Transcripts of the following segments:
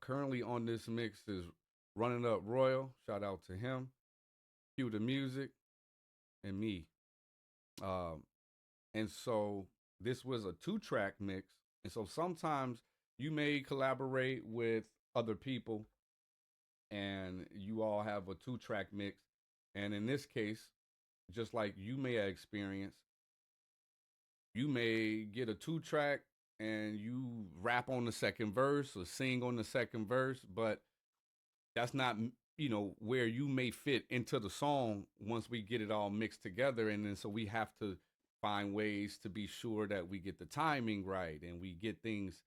Currently on this mix is Running Up Royal. Shout out to him. Cue the music and me. Um, and so this was a two-track mix. And so sometimes you may collaborate with other people and you all have a two-track mix. And in this case, just like you may have experienced, you may get a two-track and you rap on the second verse or sing on the second verse, but that's not where you may fit into the song once we get it all mixed together. And then so we have to find ways to be sure that we get the timing right and we get things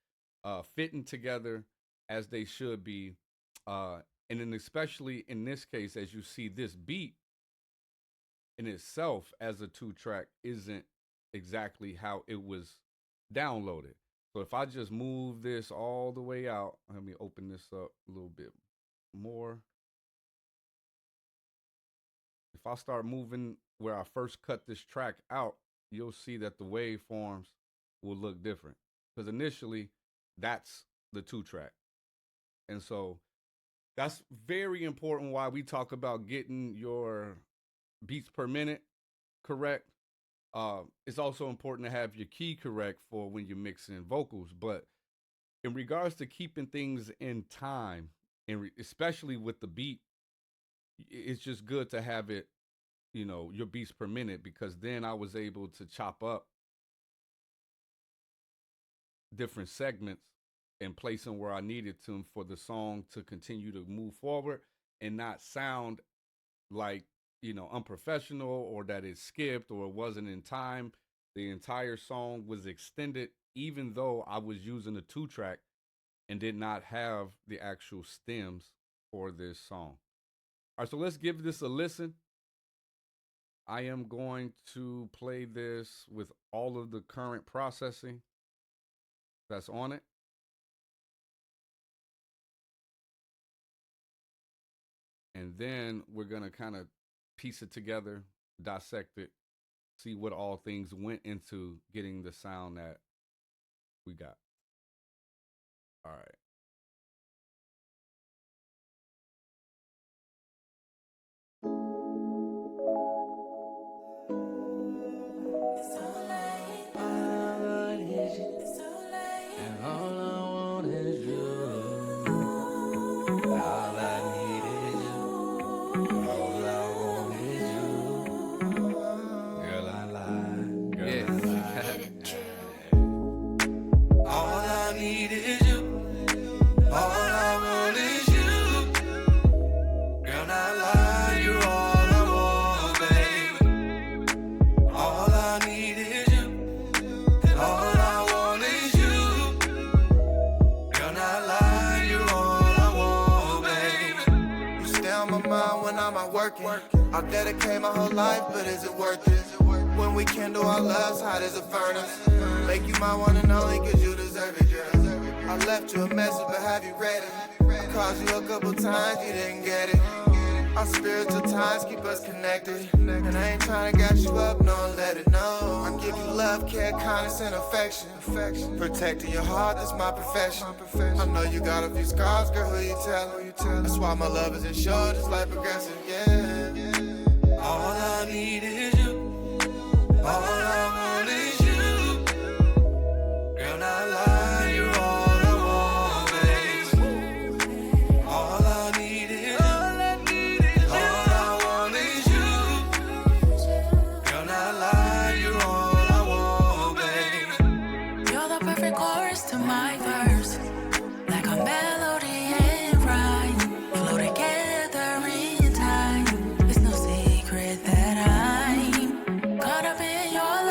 fitting together as they should be. And then especially in this case, as you see, this beat in itself as a two track isn't exactly how it was downloaded. So if I just move this all the way out, let me open this up a little bit more. If I start moving where I first cut this track out, you'll see that the waveforms will look different. Because initially, that's the two track. And so that's very important why we talk about getting your beats per minute correct. It's also important to have your key correct for when you're mixing vocals. But in regards to keeping things in time, and especially with the beat, it's just good to have it, your beats per minute, because then I was able to chop up different segments and place them where I needed to for the song to continue to move forward and not sound like, unprofessional or that it skipped or it wasn't in time. The entire song was extended, even though I was using a two track and did not have the actual stems for this song. All right, so let's give this a listen. I am going to play this with all of the current processing that's on it. And then we're going to kind of piece it together, dissect it, see what all things went into getting the sound that we got. All right. I'll dedicate my whole life, but is it worth it? When we kindle our loves, hot as a furnace. Make you my one and only, cause you deserve it, girl. I left you a message, but have you read it? I called you a couple times, you didn't get it. Our spiritual ties keep us connected. And I ain't trying to gas you up, no, let it know. I give you love, care, kindness, and affection. Protecting your heart, that's my profession. I know you got a few scars, girl, who you tell? That's why my love isn't short, it's like progressive, yeah. All I need is you. All I want is you. Girl, not lie, you're all I want, baby. All I need is you. All I want is you. Girl, not lie, you're all I want, baby. You're the perfect chorus to my verse. Like a melody and rhyme. Flow together in time. It's no secret that I'm caught up in your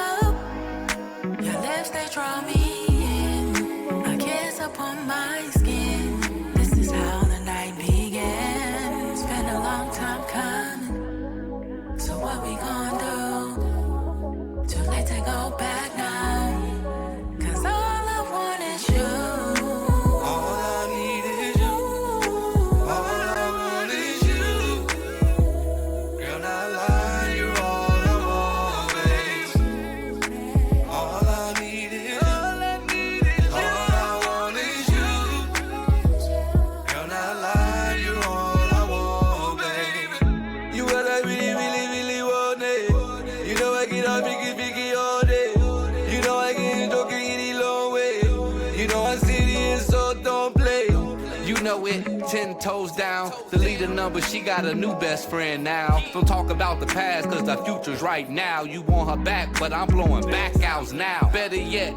You know it, 10 toes down. The leader number, she got a new best friend now. Don't talk about the past, cause the future's right now. You want her back, but I'm blowing back outs now. Better yet,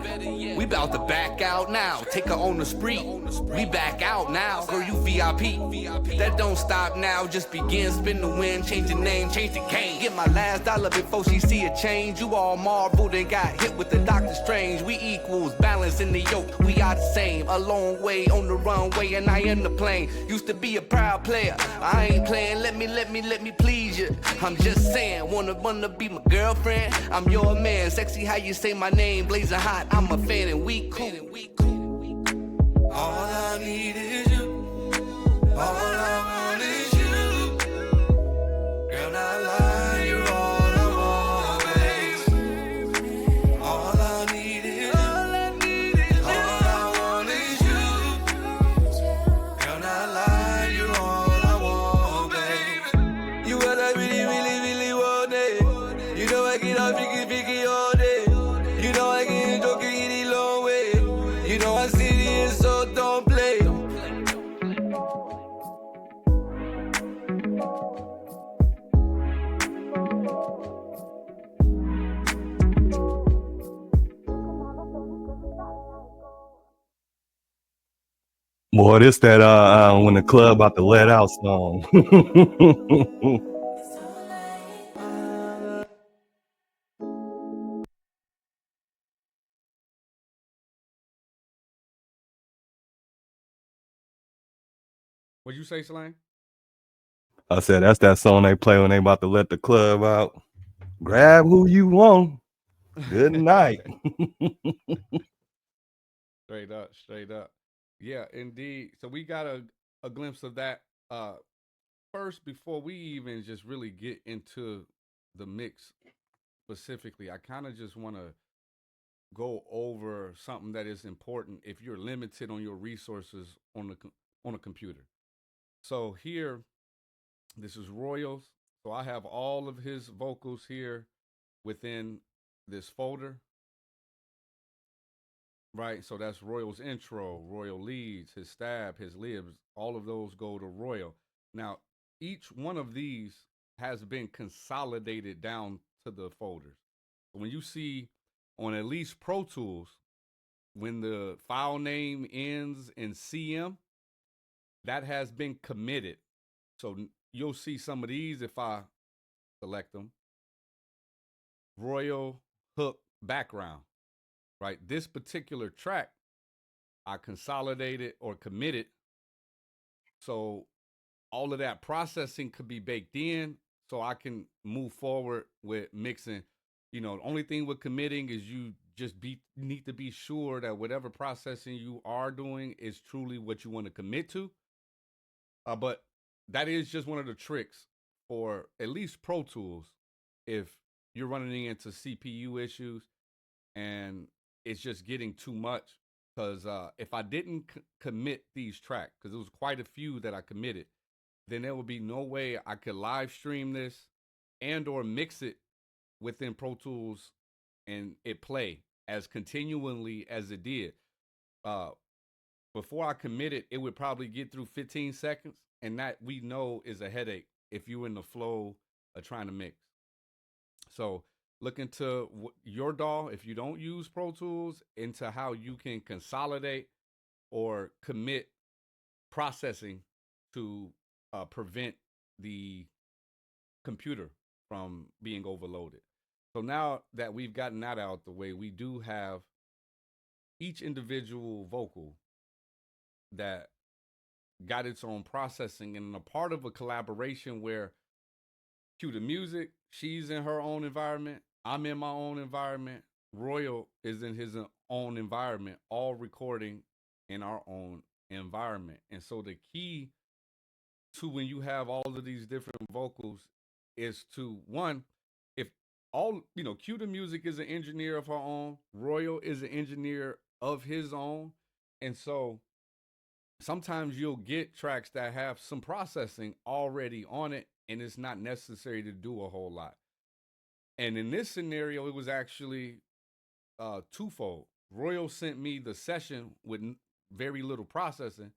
we bout to back out now. Take her on the street, we back out now. Girl, you VIP, that don't stop now. Just begin, spin the wind, change the name, change the game. Get my last dollar before she see a change. You all marveled and got hit with the Doctor Strange. We equals, balance in the yoke, we are the same. A long way on the runway and I am the plane. Used to be a proud player, I ain't playing, let me please you. I'm just saying, wanna be my girlfriend? I'm your man, sexy how you say my name, blazing hot, I'm a fan and we cool. All I need is you, all I want is you. Girl, not lie, you're all I want, babe. All I need is you, all I want is you. Girl, not lie, you're all I want, babe. You what I really want it. You know I get off picky all day. You know I get joking any long way. You know I see it, so don't play. Boy, this that when the club about to let out song. What'd you say, Slang? I said that's that song they play when they about to let the club out. Grab who you want. Good night. Straight up. Yeah, indeed. So we got a glimpse of that first before we even just really get into the mix specifically. I kind of just want to go over something that is important if you're limited on your resources on a computer. So here, this is Royals. So I have all of his vocals here within this folder. Right, so that's Royal's intro, Royal leads, his stab, his libs, all of those go to Royal. Now, each one of these has been consolidated down to the folders. When you see on at least Pro Tools, when the file name ends in CM, that has been committed. So you'll see some of these if I select them. Royal hook background. Right, this particular track, I consolidated or committed, so all of that processing could be baked in, so I can move forward with mixing. You know, the only thing with committing is you just need to be sure that whatever processing you are doing is truly what you want to commit to. But that is just one of the tricks for at least Pro Tools if you're running into CPU issues and it's just getting too much. Because if I didn't commit these tracks, because it was quite a few that I committed, then there would be no way I could live stream this and or mix it within Pro Tools and it play as continually as it did. Before I committed, it would probably get through 15 seconds, and that we know is a headache if you're in the flow of trying to mix. So look into your DAW, if you don't use Pro Tools, into how you can consolidate or commit processing to prevent the computer from being overloaded. So now that we've gotten that out the way, we do have each individual vocal that got its own processing and a part of a collaboration where cue the music, she's in her own environment, I'm in my own environment, Royal is in his own environment, all recording in our own environment. And so the key to when you have all of these different vocals is to one, if all, cue the music is an engineer of her own, Royal is an engineer of his own. And so sometimes you'll get tracks that have some processing already on it and it's not necessary to do a whole lot. And in this scenario, it was actually twofold. Royal sent me the session with very little processing.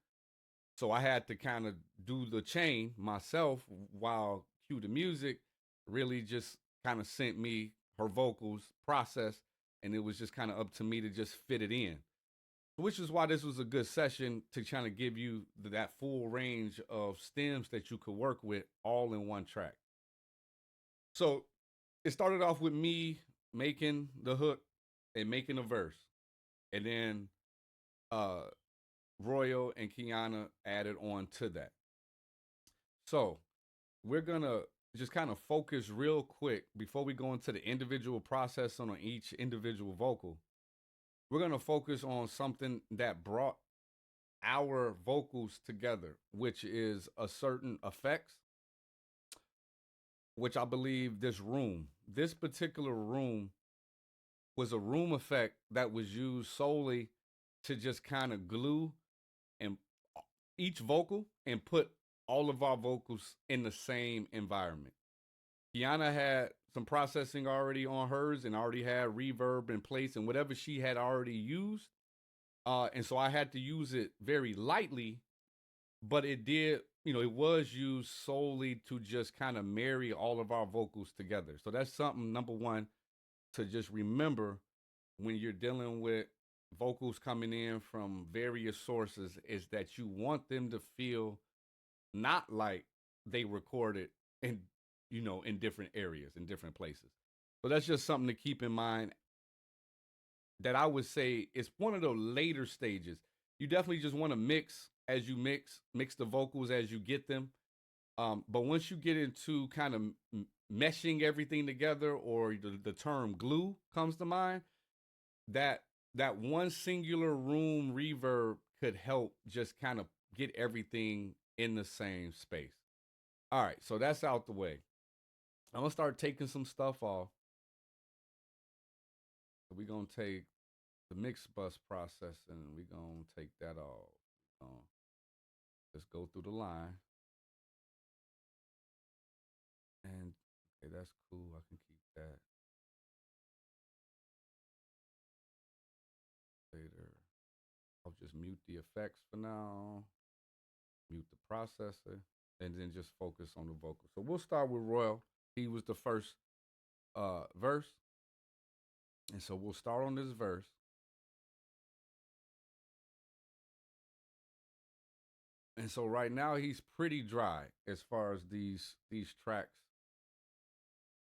So I had to kind of do the chain myself while cue the music really just kind of sent me her vocals process, and it was just kind of up to me to just fit it in. Which is why this was a good session to kind of give you that full range of stems that you could work with all in one track. So it started off with me making the hook and making a verse, and then uh Royal and Kiana added on to that. So we're gonna just kind of focus real quick before we go into the individual process on each individual vocal. We're gonna focus on something that brought our vocals together, which is a certain effects, which I believe this particular room was a room effect that was used solely to just kind of glue and each vocal and put all of our vocals in the same environment. Kiana had some processing already on hers and already had reverb in place and whatever she had already used. And so I had to use it very lightly, but it did, it was used solely to just kind of marry all of our vocals together. So that's something, number one, to just remember when you're dealing with vocals coming in from various sources, is that you want them to feel not like they recorded in different areas, in different places. So that's just something to keep in mind, that I would say is one of the later stages. You definitely just want to mix as you mix the vocals as you get them. But once you get into kind of meshing everything together, or the term glue comes to mind, that one singular room reverb could help just kind of get everything in the same space. All right, so that's out the way. I'm gonna start taking some stuff off. We're gonna take the mix bus processing, and we're gonna take that off. Let's go through the line. And okay, that's cool. I can keep that later. I'll just mute the effects for now, mute the processor, and then just focus on the vocal. So we'll start with Royal. He was the first verse. And so we'll start on this verse. And so right now he's pretty dry as far as these tracks.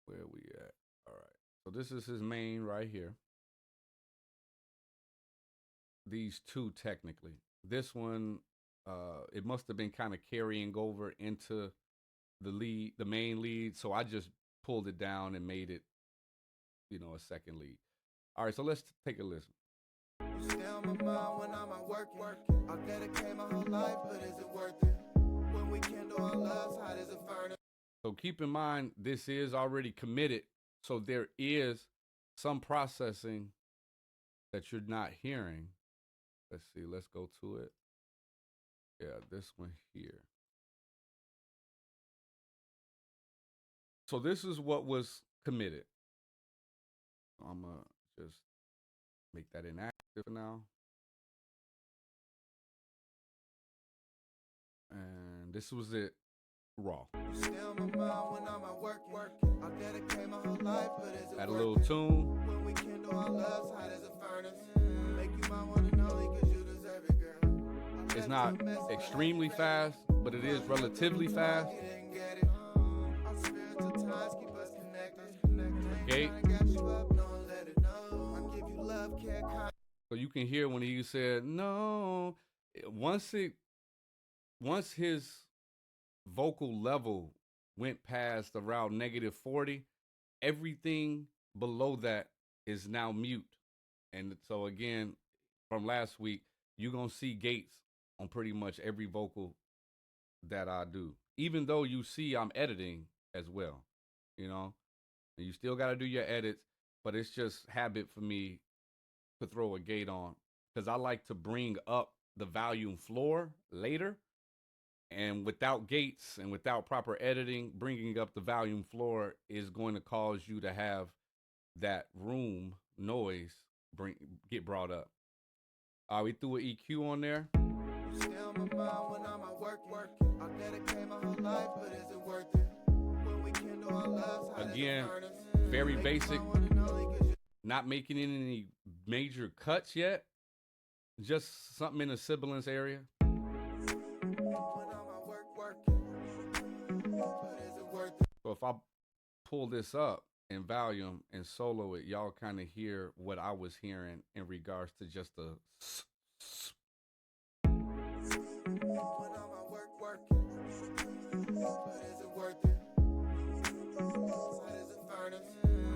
Where we at? All right. So this is his main right here. These two technically. This one, it must have been kind of carrying over into the main lead. So I just pulled it down and made it, a second lead. All right, so let's take a listen. You stay on my mind when I'm at work. I'll dedicate my whole life, but is it worth it? When we kindle our loves, hot as a furnace. So keep in mind, this is already committed. So there is some processing that you're not hearing. Let's see, let's go to it. Yeah, this one here. So this is what was committed. I'm going to just make that inactive for now. And this was it raw. You stay on my mind when I'm at work. I'll dedicate my whole life, but is it Add a worth little it? tune. When we kindle our loves, hot as a furnace. Make you my one and only, cause you deserve it, girl. It's not extremely fast, but it is relatively fast. You didn't get it. Our spiritual ties keep us connected. Okay. I got you up, no one let it know. I give you love, care, kind. So you can hear when he said no. Once his vocal level went past around -40, everything below that is now mute. And so again, from last week, you're gonna see gates on pretty much every vocal that I do, even though you see I'm editing as well. And you still got to do your edits, but it's just habit for me to throw a gate on, because I like to bring up the volume floor later. And without gates and without proper editing, bringing up the volume floor is going to cause you to have that room noise get brought up. We threw an EQ on there. You stay on my mind when I'm at working. I'll dedicate my whole life, but is it worth it? When we kindle our loves, how does it Again, burn us? very Make you basic. my one and only 'cause you Not making any major cuts yet. Just something in the sibilance area. when I'm at work, working. But is it worth it? So if I pull this up in volume and solo it, y'all kind of hear what I was hearing in regards to just the When I'm at work, working. But is it worth it? How does it furnace?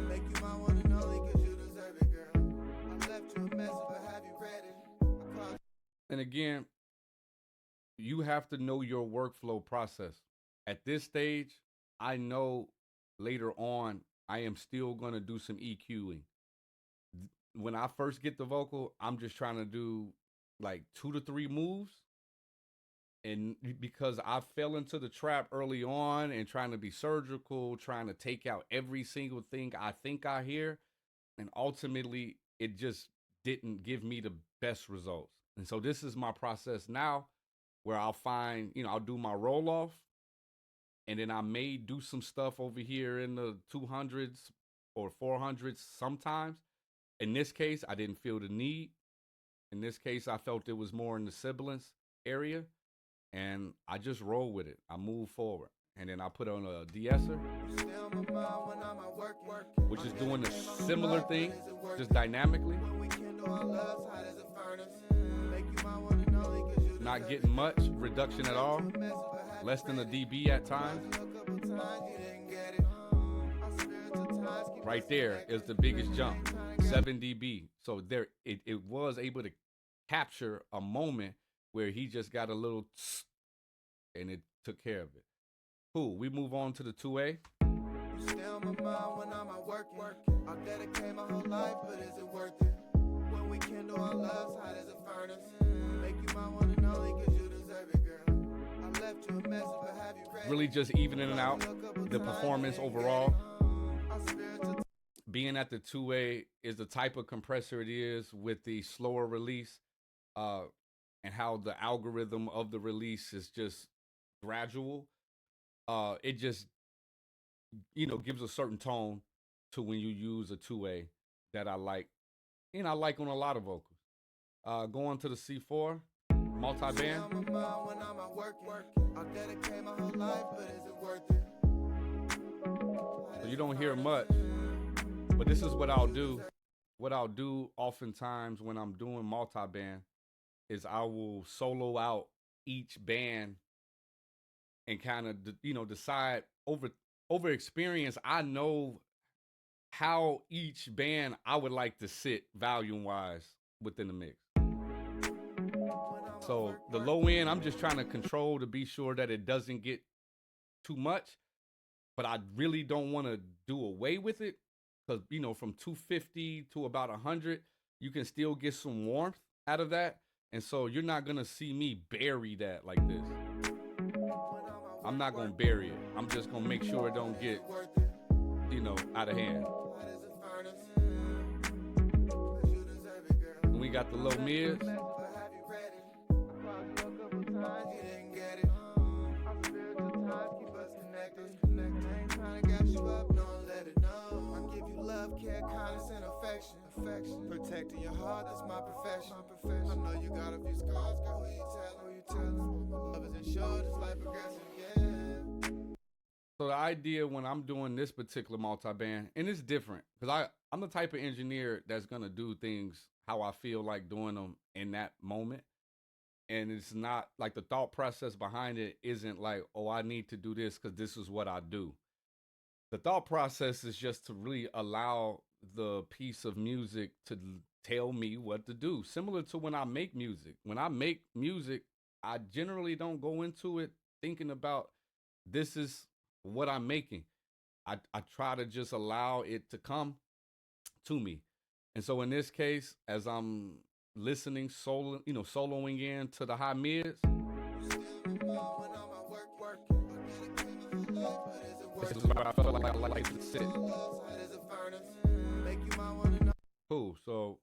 Make you my one and only 'cause you deserve it, girl. I left you a message, but have you read it? I called and again, you have to know your workflow process. At this stage, I know later on I am still going to do some EQing. When I first get the vocal, I'm just trying to do like 2 to 3 moves. And because I fell into the trap early on and trying to be surgical, trying to take out every single thing I think I hear, and ultimately it just didn't give me the best results. And so this is my process now where I'll find, I'll do my roll off, and then I may do some stuff over here in the 200s or 400s sometimes. In this case, I didn't feel the need. In this case, I felt it was more in the sibilance area, and I just roll with it. I move forward, and then I put on a de-esser, stay on my mind when I'm at work, working. which is doing a similar thing, just dynamically. When we kindle our loves, how does it furnace? Make you my one and only 'cause you Not deserve getting it. much reduction at all, less than a dB at times. A couple times you didn't get it. Our spiritual ties keep Right us there connected. is the biggest jump, 7 dB. So there, it was able to capture a moment where he just got a little tss, and it took care of it. Cool. We move on to the 2A. You stay on my mind when I'm at work, working. I'll dedicate my whole life, but is it worth it? When we kindle our loves, how does it furnace? Make you my one and only 'cause you deserve it, girl. I left you a message, but have you read Really it? just evening out the performance overall. Our spiritual Being at the 2A is the type of compressor it is with the slower release, and how the algorithm of the release is just gradual. It just gives a certain tone to when you use a 2A that I like, and I like on a lot of vocals. Going to the C4 multi-band. on my mind when I'm at work, working. I'll dedicate my whole life, but is it worth it? So you don't hear much, but this is what I'll do. What I'll do oftentimes when I'm doing multi-band is I will solo out each band and kind of decide over experience. I know how each band I would like to sit volume wise within the mix. So the low end, I'm just trying to control to be sure that it doesn't get too much, but I really don't want to do away with it, because from 250 to about 100, you can still get some warmth out of that, and so you're not gonna see me bury that like this. I'm not gonna bury it. I'm just gonna make sure it don't get out of hand. And we got the low mids. Protecting your heart, that's my profession. I know you got a few scars, girl, who you tellin'? Love is insured, it's life progressive, yeah. So the idea when I'm doing this particular multi-band, and it's different, because I'm the type of engineer that's gonna do things how I feel like doing them in that moment. And it's not like the thought process behind it isn't like, oh, I need to do this because this is what I do. The thought process is just to really allow the piece of music to tell me what to do. Similar to when I make music. When I make music, I generally don't go into it thinking about this is what I'm making. I try to just allow it to come to me. And so in this case, as I'm listening, soloing in to the high mids, this is where I felt like I like to sit. Cool. So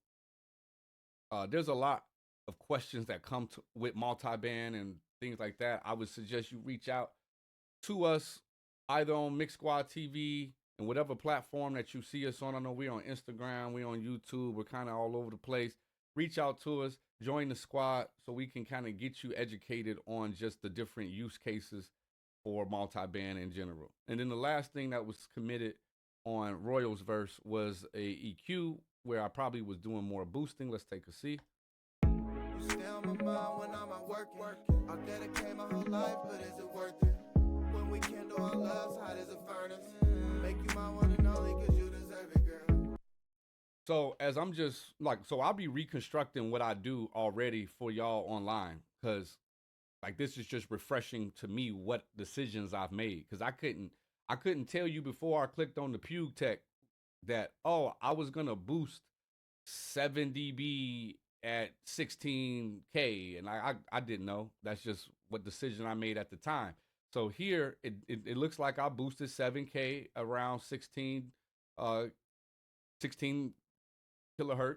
there's a lot of questions that come with multi-band and things like that, I would suggest you reach out to us either on Mix Squad TV and whatever platform that you see us on. I know we're on Instagram, we're on YouTube, we're kind of all over the place. Reach out to us, join the squad so we can kind of get you educated on just the different use cases for multi-band in general. And then the last thing that was committed on Royal's verse was a EQ where I probably was doing more boosting. Let's take a see. You stay on my mind when I'm at work. I'll dedicate my whole life, but is it worth it? When we kindle our loves, hot as a furnace. Make you my one and only, cause you deserve it, girl. So as I'm just like, so I'll be reconstructing what I do already for y'all online, because like this is just refreshing to me what decisions I've made, because I couldn't tell you before I clicked on the Pug Tech that, oh, I was gonna boost 7 dB at 16K, and I didn't know. That's just what decision I made at the time. So here it looks like I boosted 7K around 16 kilohertz,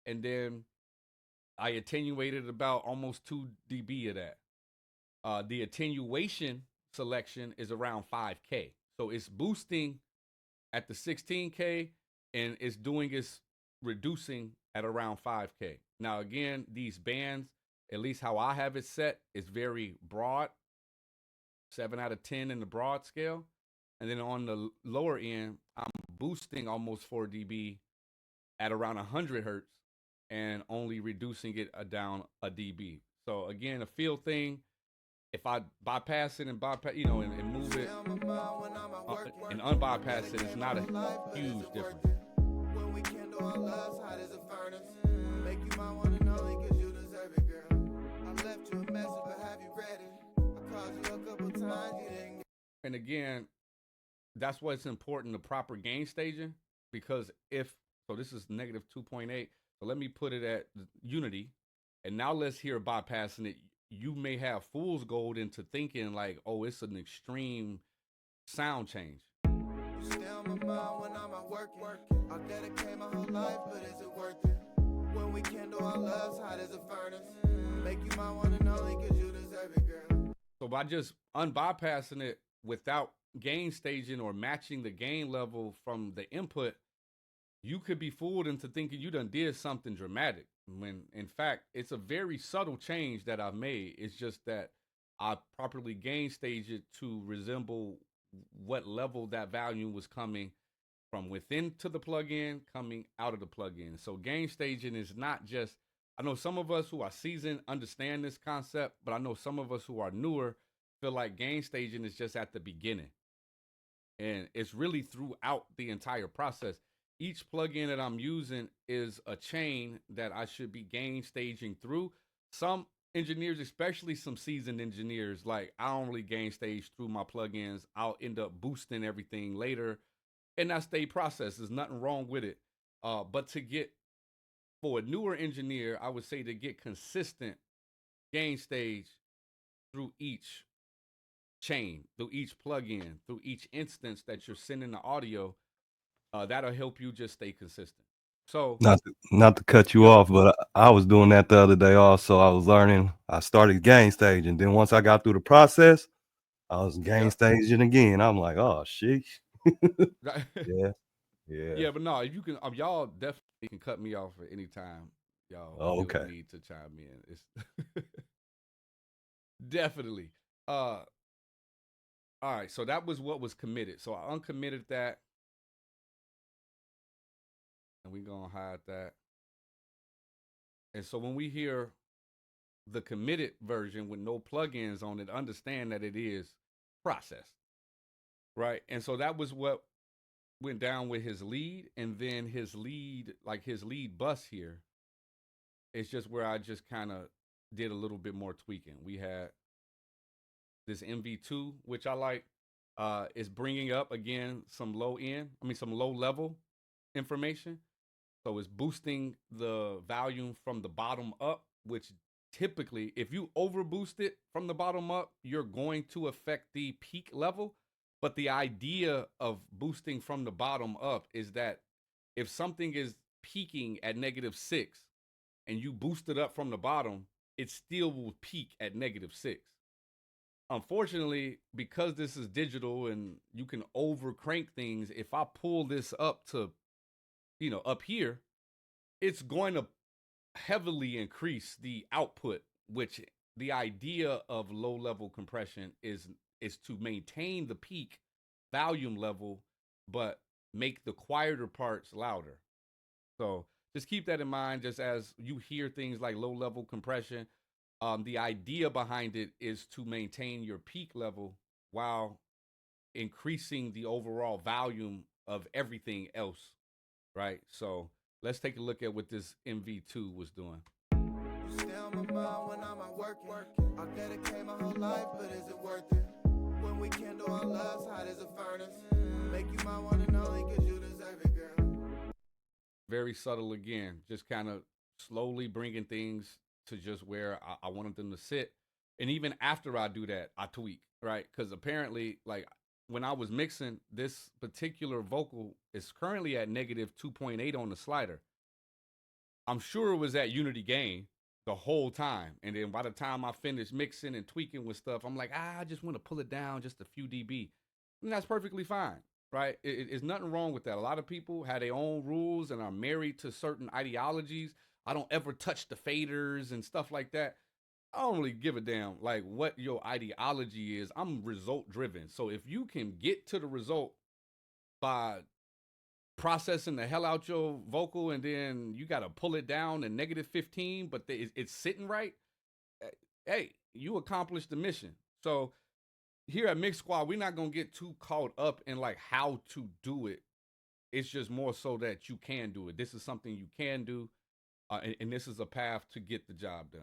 and then I attenuated about almost 2 dB of that. The attenuation selection is around 5K. So it's boosting at the 16K and it's doing its reducing at around 5K. Now, again, these bands, at least how I have it set, is very broad, 7 out of 10 in the broad scale. And then on the lower end, I'm boosting almost 4 dB at around 100 hertz and only reducing it down a dB. So again, a feel thing. If I bypass it and and move it and unbypass it, it's not a huge difference. When we kindle our loves, hot as a furnace. Make you my one and only, cause you deserve it, girl. I left you a message, but have you read it? I called you a couple times, you didn't get. And again, that's why it's important, the proper gain staging, because so this is negative 2.8. So let me put it at unity. And now let's hear bypassing it. You may have fool's gold into thinking like, oh, it's an extreme sound change. You stay on my mind when I'm at work. I'll dedicate my whole life, but is it worth it? When we kindle our loves, hot as a furnace. Make you my one and only, cause you deserve it, girl. So by just unbypassing it without gain staging or matching the gain level from the input, you could be fooled into thinking you done did something dramatic, when in fact it's a very subtle change that I've made. It's just that I properly gain stage it to resemble what level that volume was coming from within to the plugin, coming out of the plugin. So gain staging is not just, I know some of us who are seasoned understand this concept, but I know some of us who are newer feel like gain staging is just at the beginning. And it's really throughout the entire process. Each plugin that I'm using is a chain that I should be gain staging through. Some engineers, especially some seasoned engineers, like I don't really gain stage through my plugins. I'll end up boosting everything later. And that's their process. There's nothing wrong with it. But for a newer engineer, I would say to get consistent gain stage through each chain, through each plugin, through each instance that you're sending the audio, that'll help you just stay consistent. So not to cut you off, but I was doing that the other day also. I was learning. I started gain stage, and then once I got through the process, I was gain staging again. I'm like, oh sheesh. Yeah. But no, you can y'all definitely can cut me off at any time. Y'all feel the need to chime in. It's definitely. All right, so that was what was committed. So I uncommitted that. And we're going to hide that. And so when we hear the committed version with no plugins on it, understand that it is processed, right? And so that was what went down with his lead. And then his lead bus here, it's just where I just kind of did a little bit more tweaking. We had this MV2, which I like, is bringing up, again, some low level information. So it's boosting the volume from the bottom up, which typically, if you overboost it from the bottom up, you're going to affect the peak level. But the idea of boosting from the bottom up is that if something is peaking at -6 and you boost it up from the bottom, it still will peak at -6. unfortunately, because this is digital and you can over crank things, if I pull this up to, up here, it's going to heavily increase the output, which the idea of low level compression is to maintain the peak volume level, but make the quieter parts louder. So just keep that in mind, just as you hear things like low level compression. The idea behind it is to maintain your peak level while increasing the overall volume of everything else, right? So let's take a look at what this MV2 was doing. You stay on my mind when I'm at work. I dedicate my whole life, but is it worth it? When we kindle our loves, hot as a furnace. Make you my one and only, cause you deserve it, girl. Very subtle again, just kind of slowly bringing things to just where I wanted them to sit. And even after I do that, I tweak, right? Because apparently, like when I was mixing, this particular vocal is currently at negative 2.8 on the slider. I'm sure it was at unity gain the whole time. And then by the time I finished mixing and tweaking with stuff, I'm like, I just want to pull it down just a few dB. And that's perfectly fine, right? It's nothing wrong with that. A lot of people have their own rules and are married to certain ideologies. I don't ever touch the faders and stuff like that. I don't really give a damn like what your ideology is. I'm result driven. So if you can get to the result by processing the hell out your vocal and then you got to pull it down to negative 15, but it's sitting right, hey, you accomplished the mission. So here at Mix Squad, we're not going to get too caught up in like how to do it. It's just more so that you can do it. This is something you can do, and this is a path to get the job done.